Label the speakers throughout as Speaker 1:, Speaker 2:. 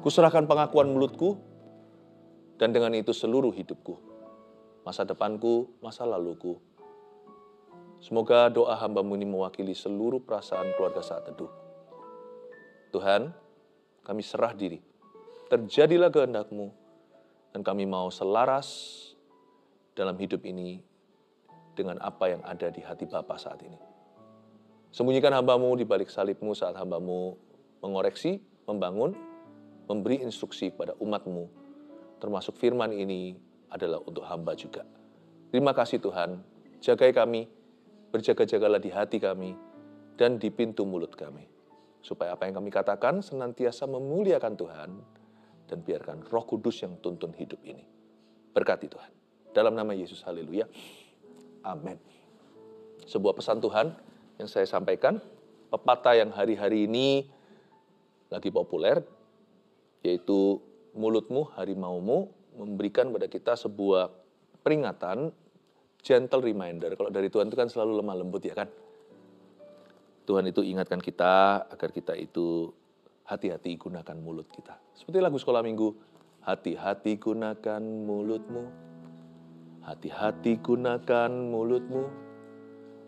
Speaker 1: Kuserahkan pengakuan mulutku, dan dengan itu seluruh hidupku, masa depanku, masa laluku. Semoga doa hamba-Mu ini mewakili seluruh perasaan keluarga saat teduh. Tuhan, kami serah diri. Terjadilah kehendak-Mu, dan kami mau selaras dalam hidup ini dengan apa yang ada di hati Bapa saat ini. Sembunyikan hamba-Mu di balik salib-Mu saat hamba-Mu mengoreksi, membangun, memberi instruksi kepada umat-Mu, termasuk firman ini adalah untuk hamba juga. Terima kasih Tuhan, jagai kami, berjaga-jagalah di hati kami, dan di pintu mulut kami. Supaya apa yang kami katakan senantiasa memuliakan Tuhan, dan biarkan Roh Kudus yang tuntun hidup ini. Berkati Tuhan. Dalam nama Yesus, haleluya. Amin. Sebuah pesan Tuhan yang saya sampaikan, pepatah yang hari-hari ini lagi populer, yaitu mulutmu, harimaumu, memberikan pada kita sebuah peringatan, gentle reminder. Kalau dari Tuhan itu kan selalu lemah lembut ya kan. Tuhan itu ingatkan kita agar kita itu hati-hati gunakan mulut kita. Seperti lagu sekolah minggu, hati-hati gunakan mulutmu, hati-hati gunakan mulutmu,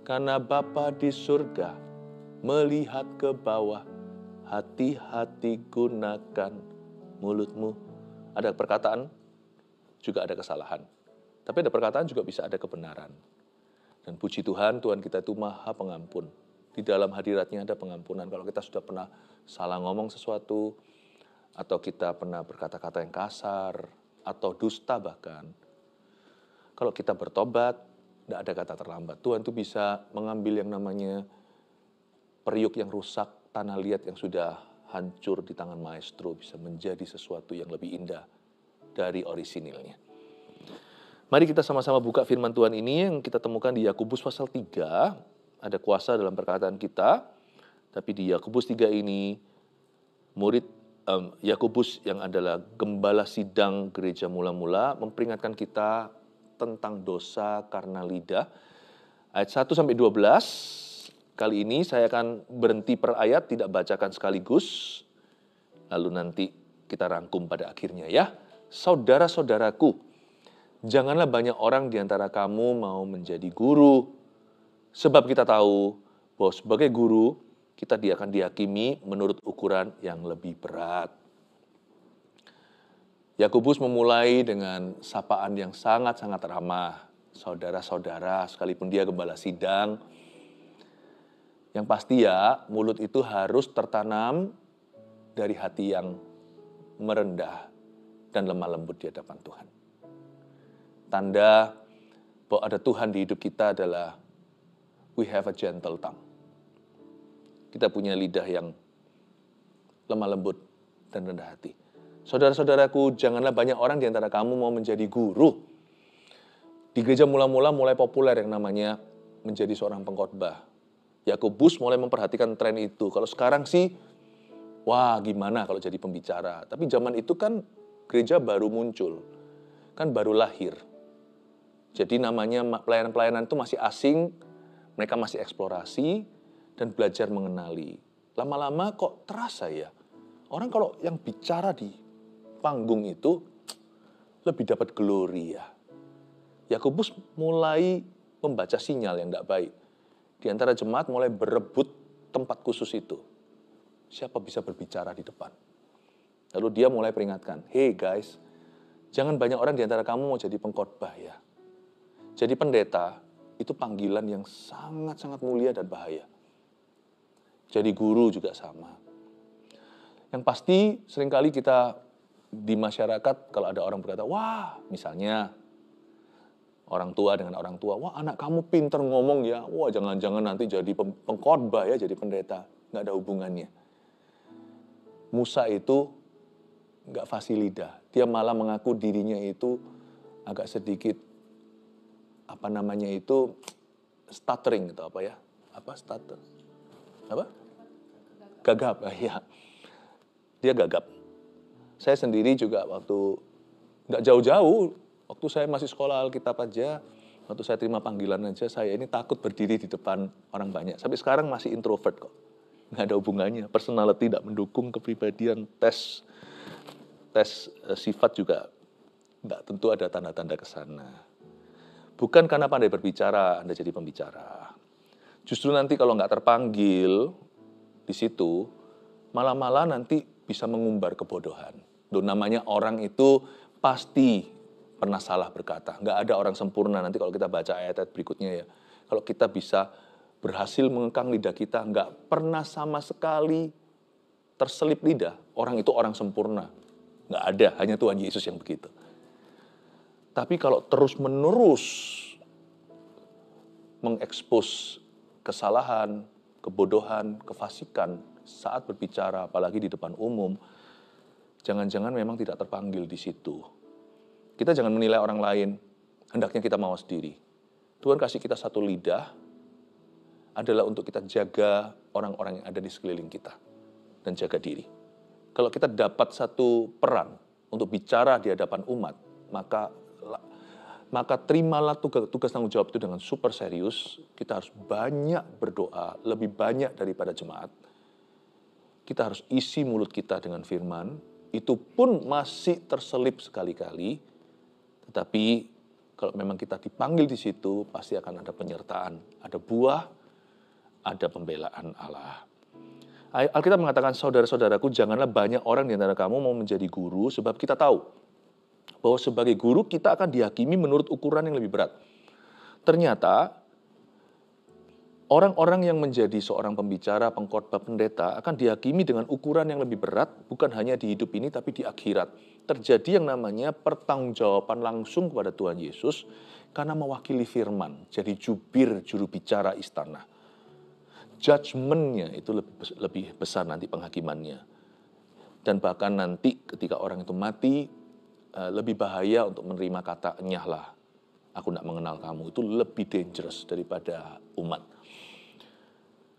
Speaker 1: karena Bapa di surga melihat ke bawah, hati-hati gunakan mulutmu. Ada perkataan, juga ada kesalahan. Tapi ada perkataan juga bisa ada kebenaran. Dan puji Tuhan, Tuhan kita itu maha pengampun. Di dalam hadiratnya ada pengampunan. Kalau kita sudah pernah salah ngomong sesuatu, atau kita pernah berkata-kata yang kasar, atau dusta bahkan. Kalau kita bertobat, tidak ada kata terlambat. Tuhan itu bisa mengambil yang namanya periuk yang rusak, tanah liat yang sudah hancur di tangan maestro, bisa menjadi sesuatu yang lebih indah dari orisinilnya. Mari kita sama-sama buka firman Tuhan ini yang kita temukan di Yakobus pasal 3. Ada kuasa dalam perkataan kita, tapi di Yakobus 3 ini, murid Yakobus yang adalah gembala sidang gereja mula-mula memperingatkan kita tentang dosa karena lidah. Ayat 1-12, kali ini saya akan berhenti per ayat, tidak bacakan sekaligus, lalu nanti kita rangkum pada akhirnya ya. Saudara-saudaraku, janganlah banyak orang di antara kamu mau menjadi guru. Sebab kita tahu bahwa sebagai guru, kita akan dihakimi menurut ukuran yang lebih berat. Yakobus memulai dengan sapaan yang sangat-sangat ramah. Saudara-saudara, sekalipun dia gembala sidang. Yang pasti ya, mulut itu harus tertanam dari hati yang merendah dan lemah lembut di hadapan Tuhan. Tanda bahwa ada Tuhan di hidup kita adalah we have a gentle tongue. Kita punya lidah yang lemah lembut dan rendah hati. Saudara-saudaraku, janganlah banyak orang di antara kamu mau menjadi guru. Di gereja mula-mula mulai populer yang namanya menjadi seorang pengkhotbah. Yakobus mulai memperhatikan tren itu. Kalau sekarang sih, wah gimana kalau jadi pembicara. Tapi zaman itu kan gereja baru muncul. Kan baru lahir. Jadi namanya pelayanan-pelayanan itu masih asing, mereka masih eksplorasi dan belajar mengenali. Lama-lama kok terasa ya, orang kalau yang bicara di panggung itu lebih dapat glory ya. Yakobus mulai membaca sinyal yang tidak baik. Di antara jemaat mulai berebut tempat khusus itu. Siapa bisa berbicara di depan? Lalu dia mulai peringatkan, hey guys, jangan banyak orang di antara kamu mau jadi pengkhotbah ya. Jadi pendeta itu panggilan yang sangat-sangat mulia dan bahaya. Jadi guru juga sama. Yang pasti seringkali kita di masyarakat kalau ada orang berkata, wah misalnya orang tua dengan orang tua, wah anak kamu pinter ngomong ya, wah jangan-jangan nanti jadi pengkhotbah ya, jadi pendeta. Nggak ada hubungannya. Musa itu nggak fasih lidah. Dia malah mengaku dirinya itu agak sedikit stuttering atau apa ya? Stutter? Gagap, ya. Dia gagap. Saya sendiri juga waktu nggak jauh-jauh, waktu saya masih sekolah Alkitab aja, waktu saya terima panggilan aja, saya ini takut berdiri di depan orang banyak. Sampai sekarang masih introvert kok. Nggak ada hubungannya. Personality tidak mendukung kepribadian, tes tes sifat juga nggak tentu ada tanda-tanda ke sana. Bukan karena pandai berbicara Anda jadi pembicara. Justru nanti kalau nggak terpanggil di situ, malah nanti bisa mengumbar kebodohan. Loh, namanya orang itu pasti pernah salah berkata. Nggak ada orang sempurna. Nanti kalau kita baca ayat-ayat berikutnya ya, kalau kita bisa berhasil mengekang lidah kita, nggak pernah sama sekali terselip lidah, orang itu orang sempurna. Nggak ada, hanya Tuhan Yesus yang begitu. Tapi kalau terus-menerus mengekspos kesalahan, kebodohan, kefasikan saat berbicara, apalagi di depan umum, jangan-jangan memang tidak terpanggil di situ. Kita jangan menilai orang lain, hendaknya kita mawas diri. Tuhan kasih kita satu lidah, adalah untuk kita jaga orang-orang yang ada di sekeliling kita, dan jaga diri. Kalau kita dapat satu peran untuk bicara di hadapan umat, maka terimalah tugas tanggung jawab itu dengan super serius. Kita harus banyak berdoa, lebih banyak daripada jemaat. Kita harus isi mulut kita dengan firman, itu pun masih terselip sekali-kali. Tetapi kalau memang kita dipanggil di situ, pasti akan ada penyertaan, ada buah, ada pembelaan Allah. Alkitab mengatakan, saudara-saudaraku, janganlah banyak orang di antara kamu mau menjadi guru, sebab kita tahu bahwa sebagai guru kita akan dihakimi menurut ukuran yang lebih berat. Ternyata, orang-orang yang menjadi seorang pembicara, pengkhotbah, pendeta akan dihakimi dengan ukuran yang lebih berat, bukan hanya di hidup ini tapi di akhirat. Terjadi yang namanya pertanggungjawaban langsung kepada Tuhan Yesus karena mewakili firman, jadi jubir juru bicara istana. Judgment-nya itu lebih besar nanti penghakimannya. Dan bahkan nanti ketika orang itu mati, lebih bahaya untuk menerima kata nyahlah, aku tidak mengenal kamu. Itu lebih dangerous daripada umat.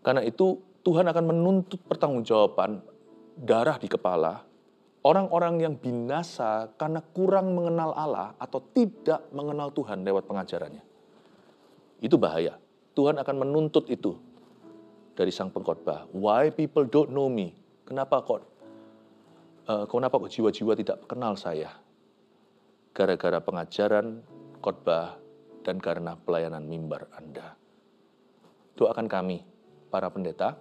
Speaker 1: Karena itu Tuhan akan menuntut pertanggungjawaban darah di kepala orang-orang yang binasa karena kurang mengenal Allah atau tidak mengenal Tuhan lewat pengajarannya. Itu bahaya. Tuhan akan menuntut itu dari sang pengkhotbah. Why people don't know me? Kenapa kok jiwa-jiwa tidak kenal saya? Gara-gara pengajaran, khotbah, dan karena pelayanan mimbar Anda. Doakan kami, para pendeta,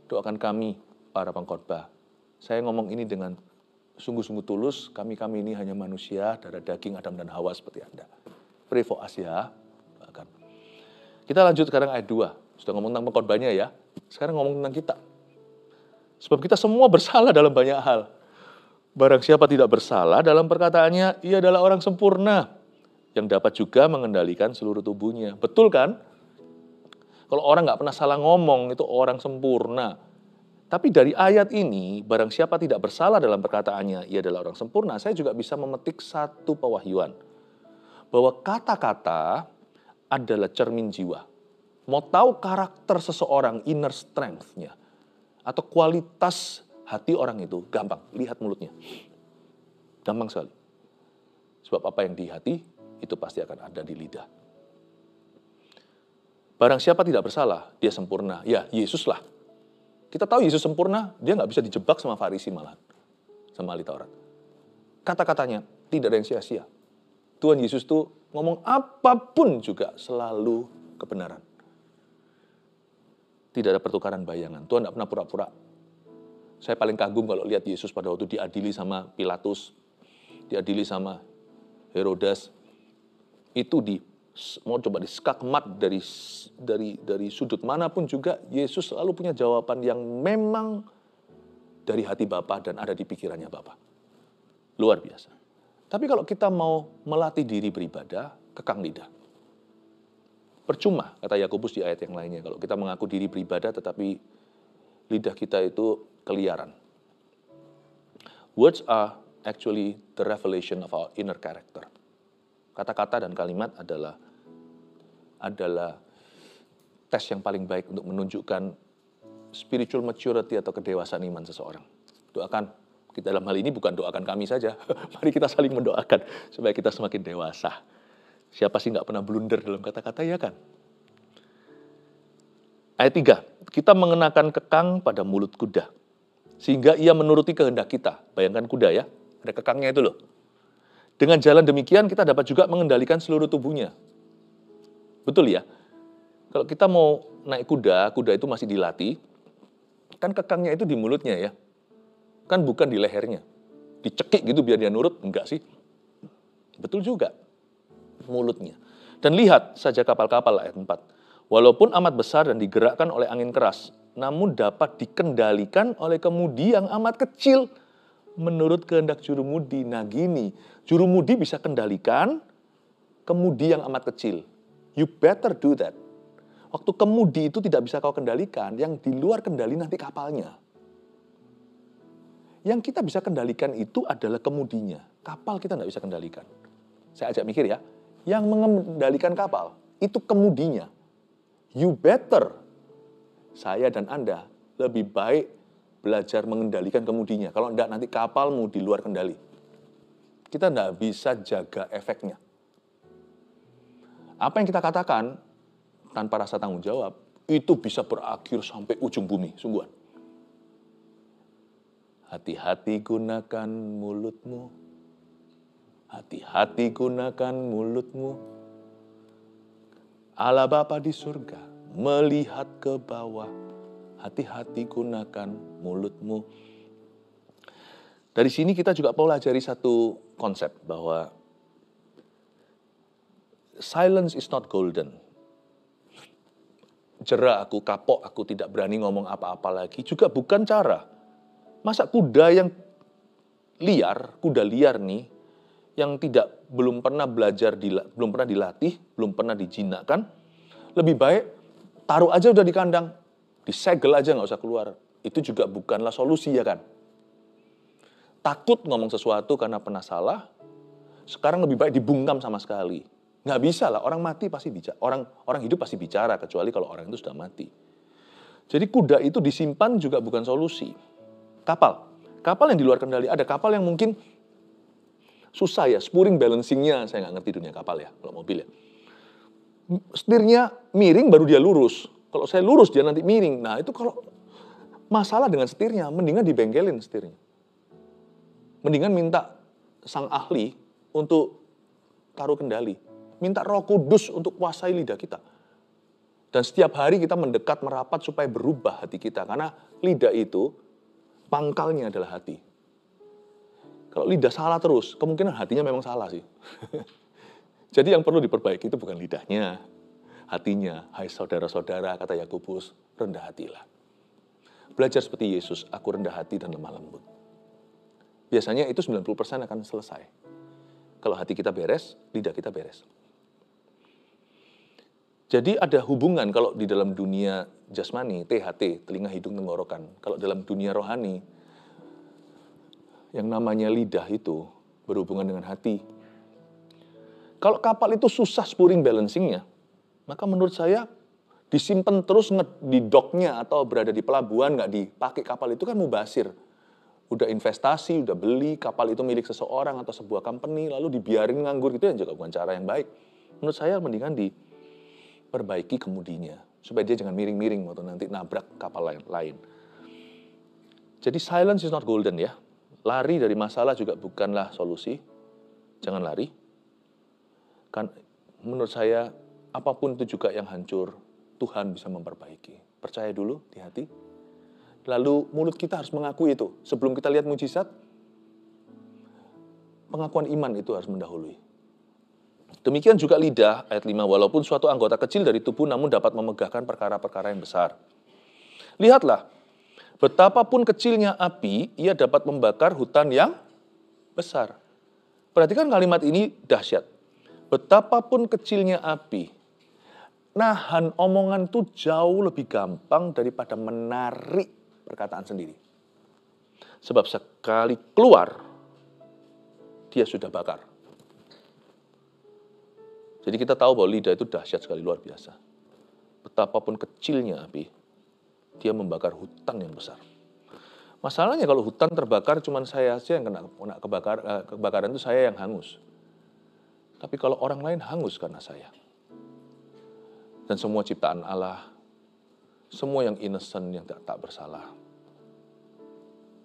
Speaker 1: doakan kami, para pengkhotbah. Saya ngomong ini dengan sungguh-sungguh tulus, kami ini hanya manusia, darah daging Adam dan Hawa seperti Anda. Pray for us ya. Doakan. Kita lanjut sekarang ayat 2. Sudah ngomong tentang pengkhotbahnya ya. Sekarang ngomong tentang kita. Sebab kita semua bersalah dalam banyak hal. Barang siapa tidak bersalah dalam perkataannya, ia adalah orang sempurna, yang dapat juga mengendalikan seluruh tubuhnya. Betul kan? Kalau orang nggak pernah salah ngomong, itu orang sempurna. Tapi dari ayat ini, barang siapa tidak bersalah dalam perkataannya, ia adalah orang sempurna. Saya juga bisa memetik satu pewahyuan. Bahwa kata-kata adalah cermin jiwa. Mau tahu karakter seseorang, inner strength-nya, atau kualitas hati orang itu, gampang, lihat mulutnya. Gampang sekali. Sebab apa yang di hati, itu pasti akan ada di lidah. Barang siapa tidak bersalah, dia sempurna. Ya, Yesus lah. Kita tahu Yesus sempurna, dia nggak bisa dijebak sama Farisi malahan. Sama ahli Taurat. Kata-katanya tidak ada yang sia-sia. Tuhan Yesus tuh ngomong apapun juga selalu kebenaran. Tidak ada pertukaran bayangan. Tuhan tidak pernah pura-pura. Saya paling kagum kalau lihat Yesus pada waktu diadili sama Pilatus, diadili sama Herodas, itu mau coba diskakmat dari sudut manapun juga, Yesus selalu punya jawaban yang memang dari hati Bapa dan ada di pikirannya Bapa. Luar biasa. Tapi kalau kita mau melatih diri beribadah, kekang lidah. Percuma, kata Yakobus di ayat yang lainnya, kalau kita mengaku diri beribadah tetapi lidah kita itu keliaran. Words are actually the revelation of our inner character. Kata-kata dan kalimat adalah tes yang paling baik untuk menunjukkan spiritual maturity atau kedewasaan iman seseorang. Doakan, kita dalam hal ini bukan doakan kami saja. Mari kita saling mendoakan supaya kita semakin dewasa. Siapa sih nggak pernah blunder dalam kata-kata, ya kan? Ayat 3, kita mengenakan kekang pada mulut kuda, sehingga ia menuruti kehendak kita. Bayangkan kuda ya, Ada kekangnya itu loh. Dengan jalan demikian kita dapat juga mengendalikan seluruh tubuhnya. Betul ya? Kalau kita mau naik kuda, kuda itu masih dilatih, kan kekangnya itu di mulutnya ya. Kan bukan di lehernya. Dicekik gitu biar dia nurut, enggak sih. Betul juga, mulutnya. Dan lihat saja kapal-kapal ayat 4. Walaupun amat besar dan digerakkan oleh angin keras, namun dapat dikendalikan oleh kemudi yang amat kecil menurut kehendak jurumudi. Nah gini, jurumudi bisa kendalikan kemudi yang amat kecil. You better do that. Waktu kemudi itu tidak bisa kau kendalikan, yang di luar kendali nanti kapalnya. Yang kita bisa kendalikan itu adalah kemudinya. Kapal kita tidak bisa kendalikan. Saya ajak mikir ya, yang mengendalikan kapal itu kemudinya. You better, saya dan Anda lebih baik belajar mengendalikan kemudinya. Kalau tidak nanti kapalmu di luar kendali. Kita tidak bisa jaga efeknya. Apa yang kita katakan tanpa rasa tanggung jawab, itu bisa berakhir sampai ujung bumi, sungguhan. Hati-hati gunakan mulutmu. Hati-hati gunakan mulutmu. Allah Bapa di surga melihat ke bawah. Hati-hati gunakan mulutmu. Dari sini kita juga pelajari satu konsep bahwa silence is not golden. Jera aku, kapok aku, tidak berani ngomong apa-apa lagi juga bukan cara. Masa kuda yang liar, kuda liar nih, yang belum pernah belajar, belum pernah dilatih, belum pernah dijinakkan, lebih baik taruh aja udah di kandang, disegel aja nggak usah keluar. Itu juga bukanlah solusi ya kan. Takut ngomong sesuatu karena pernah salah, sekarang lebih baik dibungkam sama sekali. Nggak bisa lah, orang mati pasti bicara, orang hidup pasti bicara, kecuali kalau orang itu sudah mati. Jadi kuda itu disimpan juga bukan solusi. Kapal yang di luar kendali, ada kapal yang mungkin susah ya, spooring balancingnya, saya nggak ngerti dunia kapal ya, kalau mobil ya. Setirnya miring baru dia lurus. Kalau saya lurus dia nanti miring. Nah itu kalau masalah dengan setirnya, mendingan dibengkelin setirnya. Mendingan minta sang ahli untuk taruh kendali. Minta Roh Kudus untuk kuasai lidah kita. Dan setiap hari kita mendekat merapat supaya berubah hati kita. Karena lidah itu pangkalnya adalah hati. Kalau lidah salah terus, kemungkinan hatinya memang salah sih. Jadi yang perlu diperbaiki itu bukan lidahnya, hatinya. Hai saudara-saudara, kata Yakobus, rendah hatilah. Belajar seperti Yesus, aku rendah hati dan lemah lembut. Biasanya itu 90% akan selesai. Kalau hati kita beres, lidah kita beres. Jadi ada hubungan kalau di dalam dunia jasmani, THT, telinga, hidung, tenggorokan. Kalau dalam dunia rohani, yang namanya lidah itu berhubungan dengan hati. Kalau kapal itu susah spooring balancingnya, maka menurut saya disimpan terus di docknya atau berada di pelabuhan, nggak dipakai kapal itu kan mubazir. Udah investasi, udah beli, kapal itu milik seseorang atau sebuah company, lalu dibiarin nganggur gitu ya juga bukan cara yang baik. Menurut saya mendingan diperbaiki kemudinya, supaya dia jangan miring-miring waktu nanti nabrak kapal lain. Jadi silence is not golden ya. Lari dari masalah juga bukanlah solusi. Jangan lari. Kan menurut saya apapun itu juga yang hancur, Tuhan bisa memperbaiki. Percaya dulu di hati. Lalu mulut kita harus mengakui itu. Sebelum kita lihat mujizat, pengakuan iman itu harus mendahului. Demikian juga lidah, ayat 5. Walaupun suatu anggota kecil dari tubuh namun dapat memegahkan perkara-perkara yang besar. Lihatlah, betapapun kecilnya api, ia dapat membakar hutan yang besar. Perhatikan kalimat ini dahsyat. Betapapun kecilnya api, nahan omongan itu jauh lebih gampang daripada menarik perkataan sendiri. Sebab sekali keluar, dia sudah bakar. Jadi kita tahu bahwa lidah itu dahsyat sekali, luar biasa. Betapapun kecilnya api, dia membakar hutan yang besar. Masalahnya kalau hutan terbakar, cuma saya saja yang kena kebakaran itu saya yang hangus. Tapi kalau orang lain hangus karena saya. Dan semua ciptaan Allah, semua yang innocent, yang tak bersalah.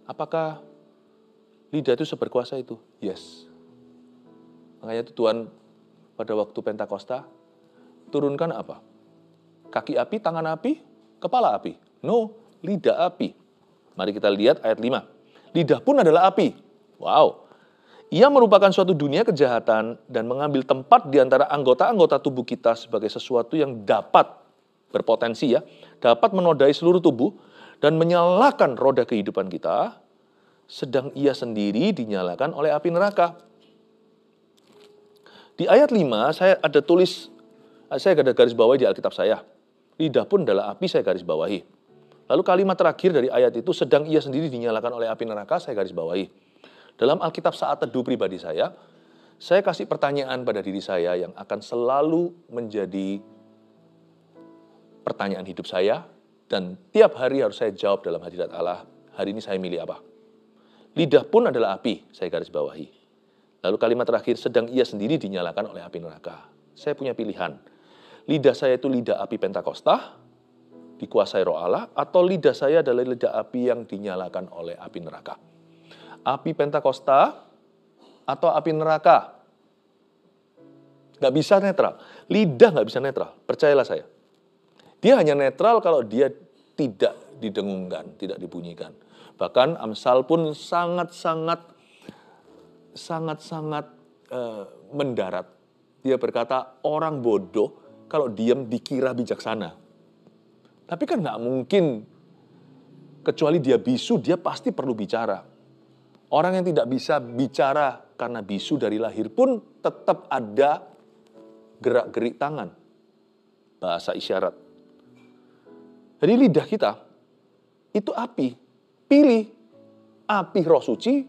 Speaker 1: Apakah Lidah itu seberkuasa itu. Yes. Makanya itu Tuhan pada waktu Pentakosta turunkan apa? Kaki api, tangan api, kepala api. No, lidah api. Mari kita lihat ayat 5. Lidah pun adalah api. Wow. Ia merupakan suatu dunia kejahatan dan mengambil tempat di antara anggota-anggota tubuh kita sebagai sesuatu yang dapat berpotensi dapat menodai seluruh tubuh dan menyalakan roda kehidupan kita, sedang ia sendiri dinyalakan oleh api neraka. Di ayat 5 saya ada garis bawahi di Alkitab saya. Lidah pun adalah api, saya garis bawahi. Lalu kalimat terakhir dari ayat itu, sedang ia sendiri dinyalakan oleh api neraka, saya garis bawahi. Dalam Alkitab saat teduh pribadi saya kasih pertanyaan pada diri saya yang akan selalu menjadi pertanyaan hidup saya, dan tiap hari harus saya jawab dalam hadirat Allah. Hari ini saya milih apa? Lidah pun adalah api, saya garis bawahi. Lalu kalimat terakhir, sedang ia sendiri dinyalakan oleh api neraka. Saya punya pilihan. Lidah saya itu lidah api Pentakosta, dikuasai Roh Allah, atau lidah saya adalah lidah api yang dinyalakan oleh api neraka. Api Pentakosta atau api neraka. Nggak bisa netral. Lidah nggak bisa netral, percayalah saya. Dia hanya netral kalau dia tidak didengungkan, tidak dibunyikan. Bahkan Amsal pun sangat-sangat mendarat. Dia berkata, orang bodoh kalau diam dikira bijaksana. Tapi kan nggak mungkin, kecuali dia bisu, dia pasti perlu bicara. Orang yang tidak bisa bicara karena bisu dari lahir pun tetap ada gerak-gerik tangan, bahasa isyarat. Jadi lidah kita itu api. Pilih api Roh Suci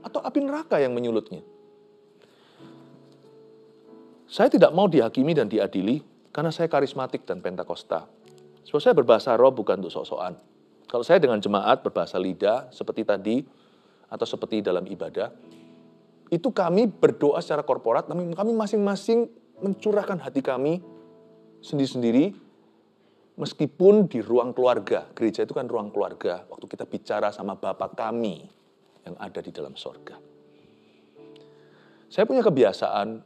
Speaker 1: atau api neraka yang menyulutnya. Saya tidak mau dihakimi dan diadili karena saya karismatik dan Pentakosta. Sebab saya berbahasa roh bukan untuk sok-sokan. Kalau saya dengan jemaat berbahasa lidah seperti tadi atau seperti dalam ibadah, itu kami berdoa secara korporat, kami masing-masing mencurahkan hati kami sendiri-sendiri, meskipun di ruang keluarga. Gereja itu kan ruang keluarga, waktu kita bicara sama Bapa kami yang ada di dalam sorga. Saya punya kebiasaan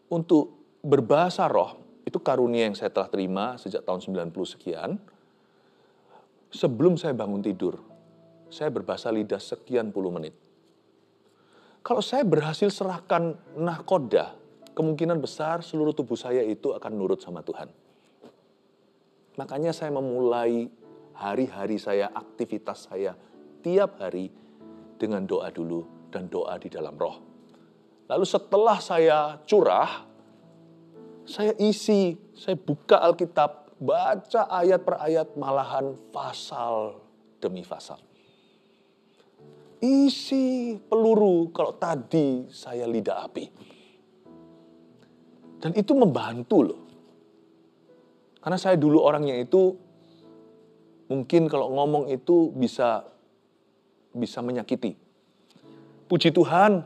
Speaker 1: untuk berbahasa roh, itu karunia yang saya telah terima sejak tahun 90 sekian. Sebelum saya bangun tidur, saya berbahasa lidah sekian puluh menit. Kalau saya berhasil serahkan nahkoda, kemungkinan besar seluruh tubuh saya itu akan nurut sama Tuhan. Makanya saya memulai hari-hari saya, aktivitas saya, tiap hari dengan doa dulu dan doa di dalam roh. Lalu setelah saya curah, saya isi, saya buka Alkitab, baca ayat per ayat, malahan pasal demi pasal. Isi peluru kalau tadi saya lidah api. Dan itu membantu loh. Karena saya dulu orangnya itu, mungkin kalau ngomong itu bisa menyakiti. Puji Tuhan,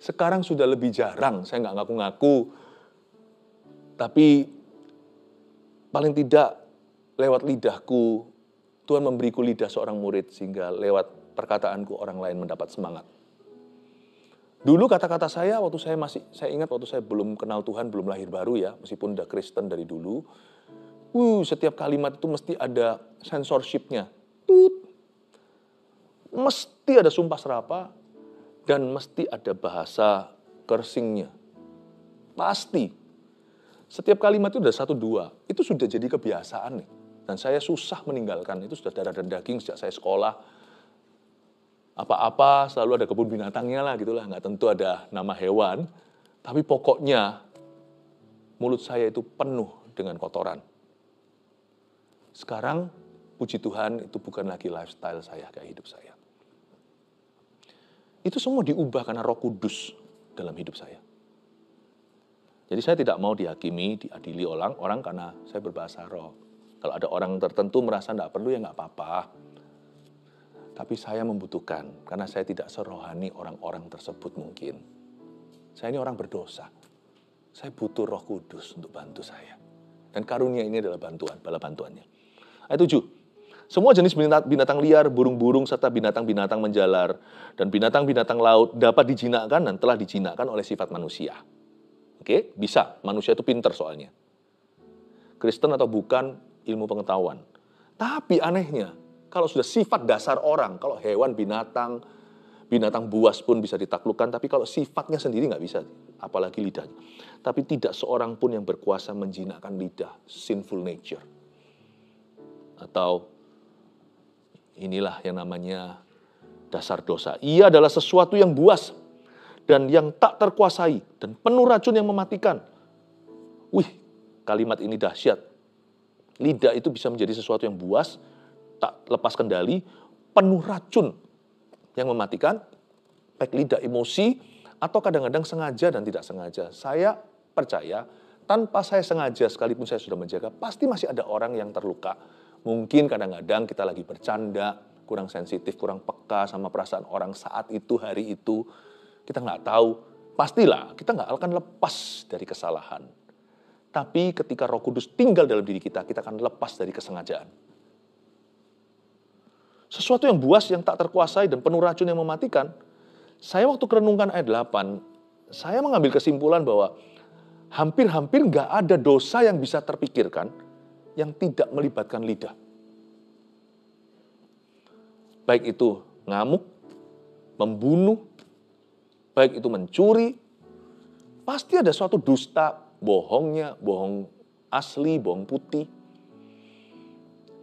Speaker 1: sekarang sudah lebih jarang, saya nggak ngaku-ngaku. Tapi paling tidak lewat lidahku, Tuhan memberiku lidah seorang murid sehingga lewat perkataanku orang lain mendapat semangat. Dulu kata-kata saya waktu saya ingat waktu saya belum kenal Tuhan, belum lahir baru ya, meskipun udah Kristen dari dulu. Setiap kalimat itu mesti ada censorship-nya. Mesti ada sumpah serapa dan mesti ada bahasa cursing-nya. Pasti. Setiap kalimat itu udah 1-2. Itu sudah jadi kebiasaan nih. Dan saya susah meninggalkan. Itu sudah darah dan daging sejak saya sekolah. Apa-apa selalu ada kebun binatangnya lah gitulah. Nggak tentu ada nama hewan. Tapi pokoknya mulut saya itu penuh dengan kotoran. Sekarang puji Tuhan itu bukan lagi lifestyle saya, kayak hidup saya. Itu semua diubah karena Roh Kudus dalam hidup saya. Jadi saya tidak mau dihakimi, diadili orang karena saya berbahasa roh. Kalau ada orang tertentu merasa tidak perlu ya nggak apa-apa. Tapi saya membutuhkan, karena saya tidak serohani orang-orang tersebut mungkin. Saya ini orang berdosa. Saya butuh Roh Kudus untuk bantu saya. Dan karunia ini adalah bala bantuannya. Ayat 7. Semua jenis binatang liar, burung-burung, serta binatang-binatang menjalar, dan binatang-binatang laut dapat dijinakkan dan telah dijinakkan oleh sifat manusia. Oke, bisa. Manusia itu pinter soalnya. Kristen atau bukan, ilmu pengetahuan. Tapi anehnya, kalau sudah sifat dasar orang, kalau hewan, binatang buas pun bisa ditaklukkan, tapi kalau sifatnya sendiri nggak bisa, apalagi lidahnya. Tapi tidak seorang pun yang berkuasa menjinakkan lidah, sinful nature. Atau inilah yang namanya dasar dosa. Ia adalah sesuatu yang buas dan yang tak terkuasai dan penuh racun yang mematikan. Wih, kalimat ini dahsyat. Lidah itu bisa menjadi sesuatu yang buas, tak lepas kendali, penuh racun yang mematikan, baik lidah emosi atau kadang-kadang sengaja dan tidak sengaja. Saya percaya tanpa saya sengaja sekalipun saya sudah menjaga, pasti masih ada orang yang terluka. Mungkin kadang-kadang kita lagi bercanda, kurang sensitif, kurang peka sama perasaan orang saat itu, hari itu. Kita nggak tahu. Pastilah kita nggak akan lepas dari kesalahan. Tapi ketika Roh Kudus tinggal dalam diri kita akan lepas dari kesengajaan. Sesuatu yang buas, yang tak terkuasai, dan penuh racun yang mematikan. Saya waktu merenungkan ayat 8, saya mengambil kesimpulan bahwa hampir-hampir nggak ada dosa yang bisa terpikirkan yang tidak melibatkan lidah. Baik itu ngamuk, membunuh, baik itu mencuri, pasti ada suatu dusta, bohongnya, bohong asli, bohong putih.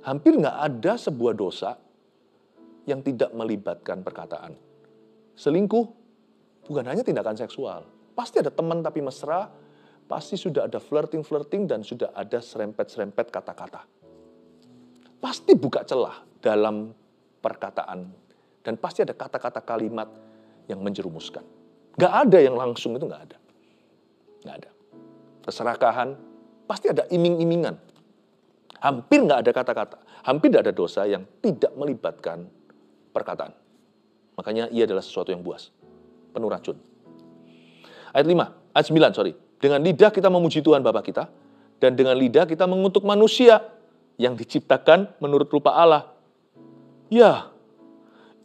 Speaker 1: Hampir nggak ada sebuah dosa yang tidak melibatkan perkataan. Selingkuh bukan hanya tindakan seksual. Pasti ada teman tapi mesra, pasti sudah ada flirting dan sudah ada serempet-serempet kata-kata. Pasti buka celah dalam perkataan. Dan pasti ada kata-kata kalimat yang menjerumuskan. Nggak ada yang langsung, itu nggak ada. Nggak ada. Keserakahan, pasti ada iming-imingan. Hampir nggak ada kata-kata. Hampir nggak ada dosa yang tidak melibatkan perkataan. Makanya ia adalah sesuatu yang buas. Penuh racun. Ayat 9, Dengan lidah kita memuji Tuhan Bapa kita, dan dengan lidah kita mengutuk manusia yang diciptakan menurut rupa Allah. Ya,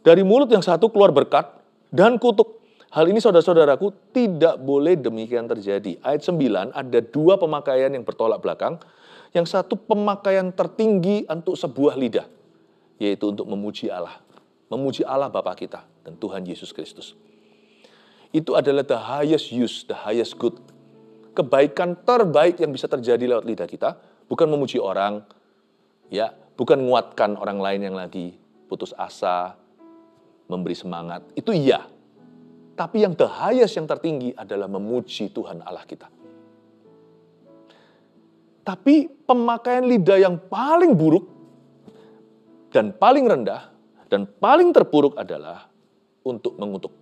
Speaker 1: dari mulut yang satu keluar berkat dan kutuk. Hal ini saudara-saudaraku tidak boleh demikian terjadi. Ayat 9 ada dua pemakaian yang bertolak belakang. Yang satu pemakaian tertinggi untuk sebuah lidah, yaitu untuk memuji Allah. Memuji Allah Bapa kita dan Tuhan Yesus Kristus. Itu adalah the highest use, the highest good. Kebaikan terbaik yang bisa terjadi lewat lidah kita, bukan memuji orang, ya, bukan menguatkan orang lain yang lagi putus asa, memberi semangat. Itu iya. Tapi yang the highest, yang tertinggi adalah memuji Tuhan Allah kita. Tapi pemakaian lidah yang paling buruk dan paling rendah dan paling terpuruk adalah untuk mengutuk.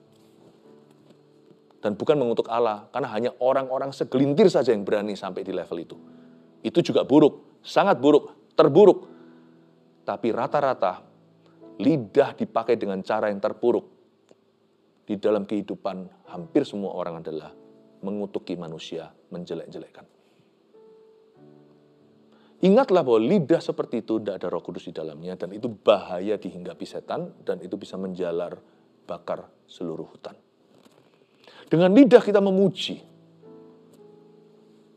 Speaker 1: Dan bukan mengutuk Allah, karena hanya orang-orang segelintir saja yang berani sampai di level itu. Itu juga buruk, sangat buruk, terburuk. Tapi rata-rata lidah dipakai dengan cara yang terpuruk. Di dalam kehidupan hampir semua orang adalah mengutuki manusia, menjelek-jelekkan. Ingatlah bahwa lidah seperti itu tidak ada Roh Kudus di dalamnya, dan itu bahaya dihinggapi setan, dan itu bisa menjalar bakar seluruh hutan. Dengan lidah kita memuji,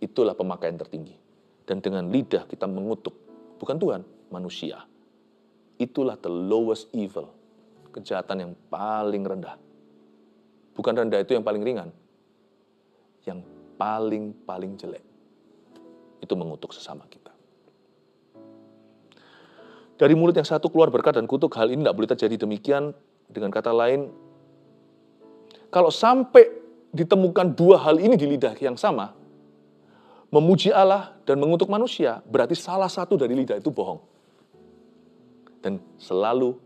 Speaker 1: itulah pemakaian tertinggi. Dan dengan lidah kita mengutuk, bukan Tuhan, manusia. Itulah the lowest evil, kejahatan yang paling rendah. Bukan rendah itu yang paling ringan, yang paling jelek. Itu mengutuk sesama kita. Dari mulut yang satu keluar berkat dan kutuk, hal ini tidak boleh terjadi demikian. Dengan kata lain, kalau sampai ditemukan dua hal ini di lidah yang sama, memuji Allah dan mengutuk manusia, berarti salah satu dari lidah itu bohong. Dan selalu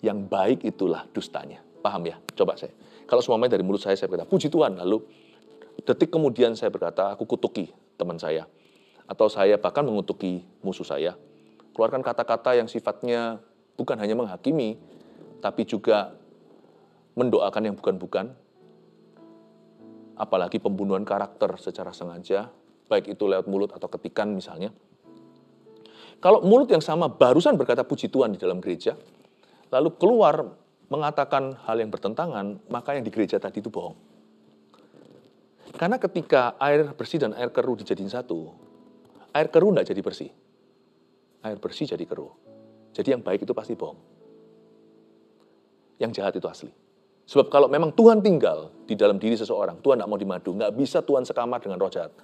Speaker 1: yang baik itulah dustanya. Paham ya? Coba saya. Kalau semuanya dari mulut saya berkata, puji Tuhan. Lalu detik kemudian saya berkata, aku kutuki teman saya. Atau saya bahkan mengutuki musuh saya. Keluarkan kata-kata yang sifatnya bukan hanya menghakimi, tapi juga mendoakan yang bukan-bukan, apalagi pembunuhan karakter secara sengaja, baik itu lewat mulut atau ketikan misalnya. Kalau mulut yang sama barusan berkata puji Tuhan di dalam gereja, lalu keluar mengatakan hal yang bertentangan, maka yang di gereja tadi itu bohong. Karena ketika air bersih dan air keruh dijadiin satu, air keruh tidak jadi bersih. Air bersih jadi keruh. Jadi yang baik itu pasti bohong. Yang jahat itu asli. Sebab kalau memang Tuhan tinggal di dalam diri seseorang, Tuhan tidak mau dimadu, nggak bisa Tuhan sekamar dengan roh jahat.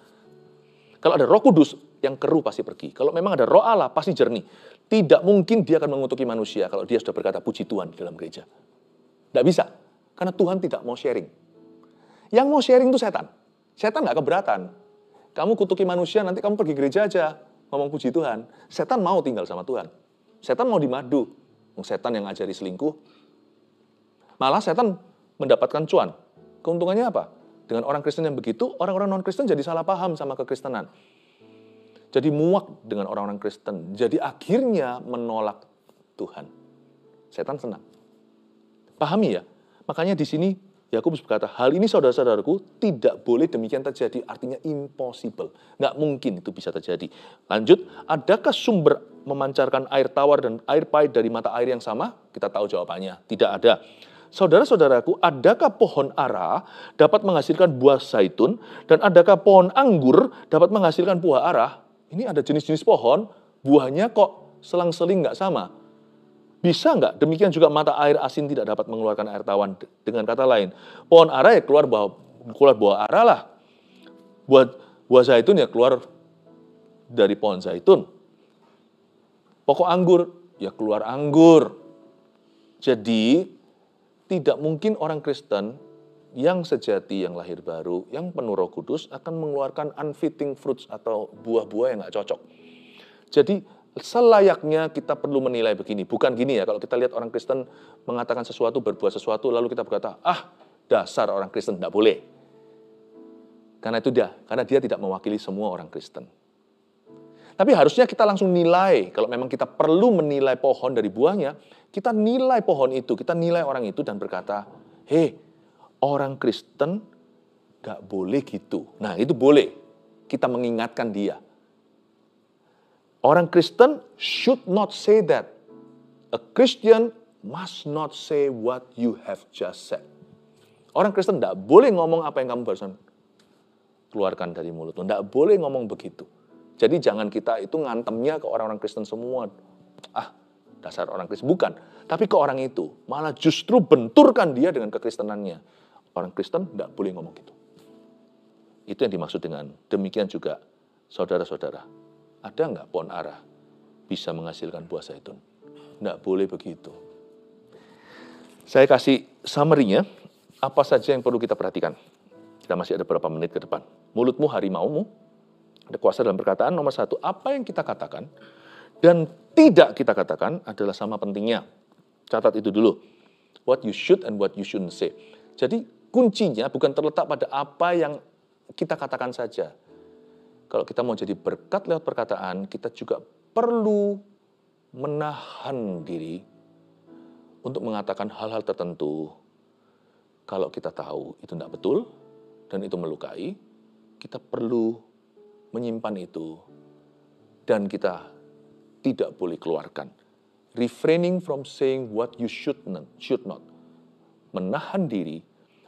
Speaker 1: Kalau ada Roh Kudus, yang keruh pasti pergi. Kalau memang ada Roh Allah, pasti jernih. Tidak mungkin dia akan mengutuki manusia kalau dia sudah berkata puji Tuhan di dalam gereja. Tidak bisa. Karena Tuhan tidak mau sharing. Yang mau sharing itu setan. Setan nggak keberatan. Kamu kutuki manusia, nanti kamu pergi gereja aja, ngomong puji Tuhan. Setan mau tinggal sama Tuhan. Setan mau dimadu. Setan yang ngajari selingkuh. Malah setan mendapatkan cuan. Keuntungannya apa? Dengan orang Kristen yang begitu, orang-orang non-Kristen jadi salah paham sama kekristenan. Jadi muak dengan orang-orang Kristen. Jadi akhirnya menolak Tuhan. Setan senang. Pahami ya? Makanya di sini Yakobus berkata, hal ini saudara-saudaraku tidak boleh demikian terjadi. Artinya impossible. Nggak mungkin itu bisa terjadi. Lanjut, adakah sumber memancarkan air tawar dan air pahit dari mata air yang sama? Kita tahu jawabannya. Tidak ada. Saudara-saudaraku, adakah pohon ara dapat menghasilkan buah zaitun dan adakah pohon anggur dapat menghasilkan buah ara? Ini ada jenis-jenis pohon, buahnya kok selang-seling nggak sama. Bisa nggak? Demikian juga mata air asin tidak dapat mengeluarkan air tawar. Dengan kata lain, pohon ara ya keluar buah ara lah. Buah zaitun ya keluar dari pohon zaitun. Pokok anggur ya keluar anggur. Jadi tidak mungkin orang Kristen yang sejati, yang lahir baru, yang penuh Roh Kudus akan mengeluarkan unfitting fruits atau buah-buah yang nggak cocok. Jadi selayaknya kita perlu menilai begini. Bukan gini ya, kalau kita lihat orang Kristen mengatakan sesuatu, berbuat sesuatu, lalu kita berkata, dasar orang Kristen, tidak boleh. Karena dia tidak mewakili semua orang Kristen. Tapi harusnya kita langsung nilai, kalau memang kita perlu menilai pohon dari buahnya, kita nilai pohon itu, kita nilai orang itu dan berkata, orang Kristen gak boleh gitu. Nah itu boleh, kita mengingatkan dia. Orang Kristen should not say that. A Christian must not say what you have just said. Orang Kristen gak boleh ngomong apa yang kamu barusan keluarkan dari mulutmu. Gak boleh ngomong begitu. Jadi jangan kita itu ngantemnya ke orang-orang Kristen semua. Dasar orang Kristen. Bukan. Tapi ke orang itu. Malah justru benturkan dia dengan kekristenannya. Orang Kristen tidak boleh ngomong gitu. Itu yang dimaksud dengan demikian juga saudara-saudara. Ada nggak pohon ara bisa menghasilkan buah zaitun? Tidak boleh begitu. Saya kasih summary-nya. Apa saja yang perlu kita perhatikan. Kita masih ada beberapa menit ke depan. Mulutmu harimaumu. Ada kuasa dalam perkataan. Nomor 1, apa yang kita katakan dan tidak kita katakan adalah sama pentingnya. Catat itu dulu. What you should and what you shouldn't say. Jadi kuncinya bukan terletak pada apa yang kita katakan saja. Kalau kita mau jadi berkat lewat perkataan, kita juga perlu menahan diri untuk mengatakan hal-hal tertentu. Kalau kita tahu itu tidak betul dan itu melukai, kita perlu menyimpan itu dan kita tidak boleh keluarkan. Refraining from saying what you should not. Menahan diri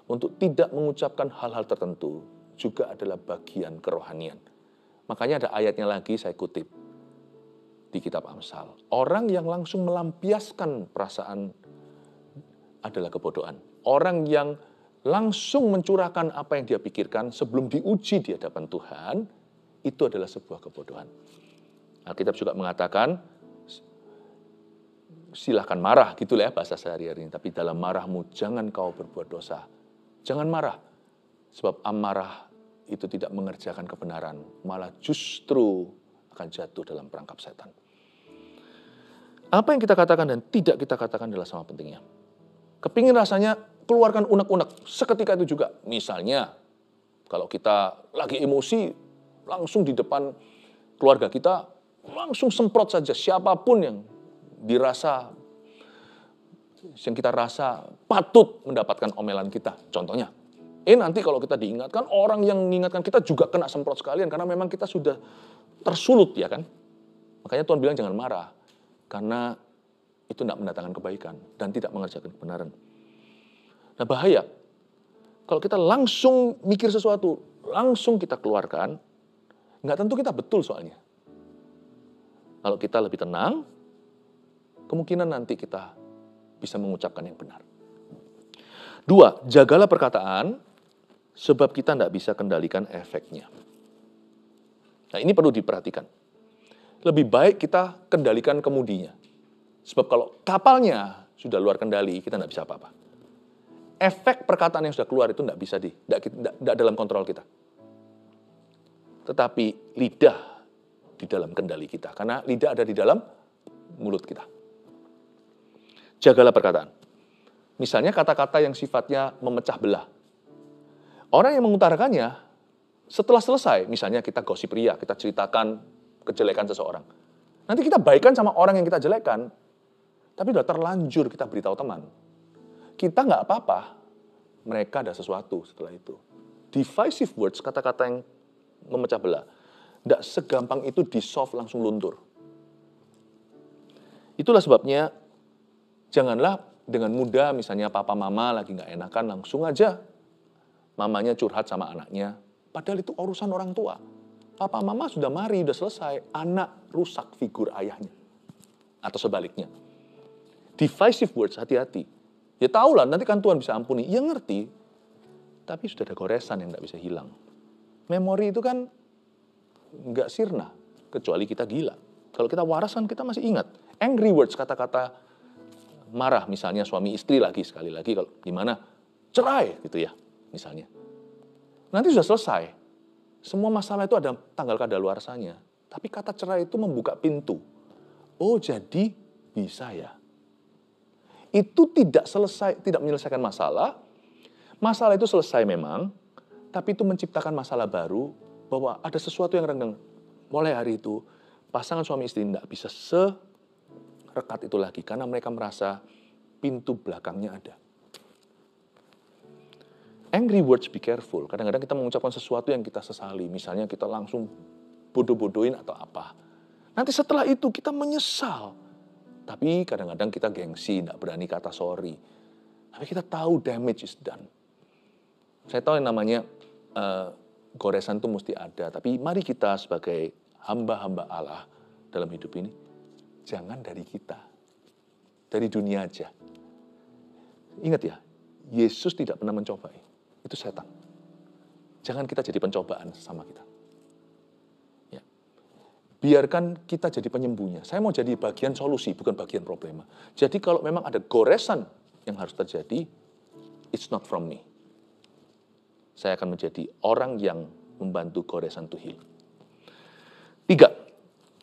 Speaker 1: untuk tidak mengucapkan hal-hal tertentu juga adalah bagian kerohanian. Makanya ada ayatnya lagi saya kutip di kitab Amsal. Orang yang langsung melampiaskan perasaan adalah kebodohan. Orang yang langsung mencurahkan apa yang dia pikirkan sebelum diuji di hadapan Tuhan, itu adalah sebuah kebodohan. Alkitab juga mengatakan, silahkan marah, gitulah ya bahasa sehari-hari ini. Tapi dalam marahmu jangan kau berbuat dosa. Jangan marah. Sebab amarah itu tidak mengerjakan kebenaran. Malah justru akan jatuh dalam perangkap setan. Apa yang kita katakan dan tidak kita katakan adalah sama pentingnya. Kepingin rasanya keluarkan unek-unek. Seketika itu juga. Misalnya, kalau kita lagi emosi, langsung di depan keluarga kita, langsung semprot saja siapapun yang kita rasa patut mendapatkan omelan kita. Contohnya, nanti kalau kita diingatkan, orang yang mengingatkan kita juga kena semprot sekalian, karena memang kita sudah tersulut, ya kan? Makanya Tuhan bilang jangan marah, karena itu tidak mendatangkan kebaikan dan tidak mengerjakan kebenaran. Nah bahaya, kalau kita langsung mikir sesuatu, langsung kita keluarkan, nggak tentu kita betul soalnya. Kalau kita lebih tenang, kemungkinan nanti kita bisa mengucapkan yang benar. 2, jagalah perkataan, sebab kita tidak bisa kendalikan efeknya. Nah ini perlu diperhatikan. Lebih baik kita kendalikan kemudinya. Sebab kalau kapalnya sudah luar kendali, kita tidak bisa apa-apa. Efek perkataan yang sudah keluar itu tidak bisa tidak dalam kontrol kita. Tetapi lidah di dalam kendali kita. Karena lidah ada di dalam mulut kita. Jagalah perkataan. Misalnya kata-kata yang sifatnya memecah belah. Orang yang mengutarakannya, setelah selesai, misalnya kita gosip ria, kita ceritakan kejelekan seseorang. Nanti kita baikan sama orang yang kita jelekan, tapi sudah terlanjur kita beritahu teman. Kita nggak apa-apa, mereka ada sesuatu setelah itu. Divisive words, kata-kata yang memecah belah, tidak segampang itu di-solve langsung luntur. Itulah sebabnya, janganlah dengan mudah, misalnya papa mama lagi nggak enakan, langsung aja mamanya curhat sama anaknya. Padahal itu urusan orang tua. Papa mama sudah mari, sudah selesai. Anak rusak figur ayahnya. Atau sebaliknya. Divisive words, hati-hati. Ya tahulah, nanti kan Tuhan bisa ampuni. Ya ngerti. Tapi sudah ada goresan yang tidak bisa hilang. Memori itu kan nggak sirna. Kecuali kita gila. Kalau kita waras kan kita masih ingat. Angry words, kata-kata marah. Misalnya suami istri lagi, sekali lagi. Kalau gimana? Cerai, gitu ya. Misalnya. Nanti sudah selesai. Semua masalah itu ada tanggal kadaluarsanya. Tapi kata cerai itu membuka pintu. Oh, jadi bisa ya. Itu tidak selesai, tidak menyelesaikan masalah. Masalah itu selesai memang, tapi itu menciptakan masalah baru, bahwa ada sesuatu yang renggang. Mulai hari itu, pasangan suami istri tidak bisa serekat itu lagi, karena mereka merasa pintu belakangnya ada. Angry words, be careful. Kadang-kadang kita mengucapkan sesuatu yang kita sesali. Misalnya kita langsung bodoh-bodohin atau apa. Nanti setelah itu kita menyesal. Tapi kadang-kadang kita gengsi, tidak berani kata sorry. Tapi kita tahu damage is done. Saya tahu yang namanya goresan itu mesti ada. Tapi mari kita sebagai hamba-hamba Allah dalam hidup ini, jangan dari kita. Dari dunia aja. Ingat ya, Yesus tidak pernah mencobai. Itu setan. Jangan kita jadi pencobaan sama kita. Ya. Biarkan kita jadi penyembuhnya. Saya mau jadi bagian solusi, bukan bagian problema. Jadi kalau memang ada goresan yang harus terjadi, it's not from me. Saya akan menjadi orang yang membantu goresan to heal. 3,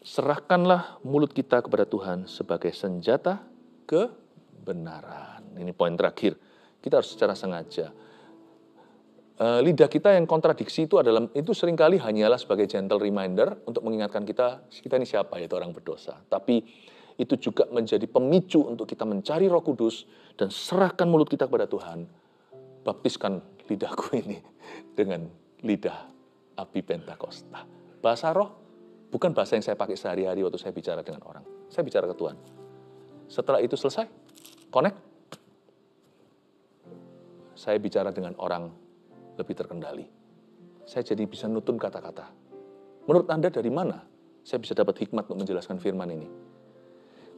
Speaker 1: serahkanlah mulut kita kepada Tuhan sebagai senjata kebenaran. Ini poin terakhir. Kita harus secara sengaja. Lidah kita yang kontradiksi itu seringkali hanyalah sebagai gentle reminder untuk mengingatkan kita ini siapa, yaitu orang berdosa. Tapi itu juga menjadi pemicu untuk kita mencari Roh Kudus dan serahkan mulut kita kepada Tuhan. Baptiskan lidahku ini dengan lidah api Pentakosta. Bahasa roh bukan bahasa yang saya pakai sehari-hari waktu saya bicara dengan orang. Saya bicara ke Tuhan. Setelah itu selesai, connect. Saya bicara dengan orang lebih terkendali. Saya jadi bisa nutun kata-kata. Menurut Anda dari mana saya bisa dapat hikmat untuk menjelaskan firman ini?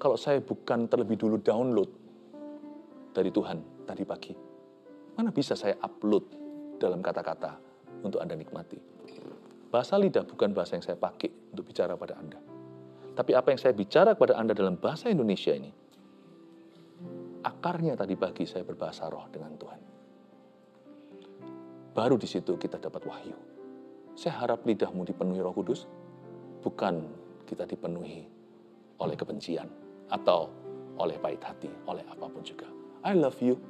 Speaker 1: Kalau saya bukan terlebih dulu download dari Tuhan tadi pagi, mana bisa saya upload dalam kata-kata untuk Anda nikmati? Bahasa lidah bukan bahasa yang saya pakai untuk bicara pada Anda. Tapi apa yang saya bicara kepada Anda dalam bahasa Indonesia ini, akarnya tadi pagi saya berbahasa roh dengan Tuhan. Baru di situ kita dapat wahyu. Saya harap lidahmu dipenuhi Roh Kudus, bukan kita dipenuhi oleh kebencian atau oleh pahit hati, oleh apapun juga. I love you.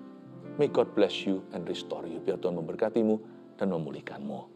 Speaker 1: May God bless you and restore you. Biar Tuhan memberkatimu dan memulihkanmu.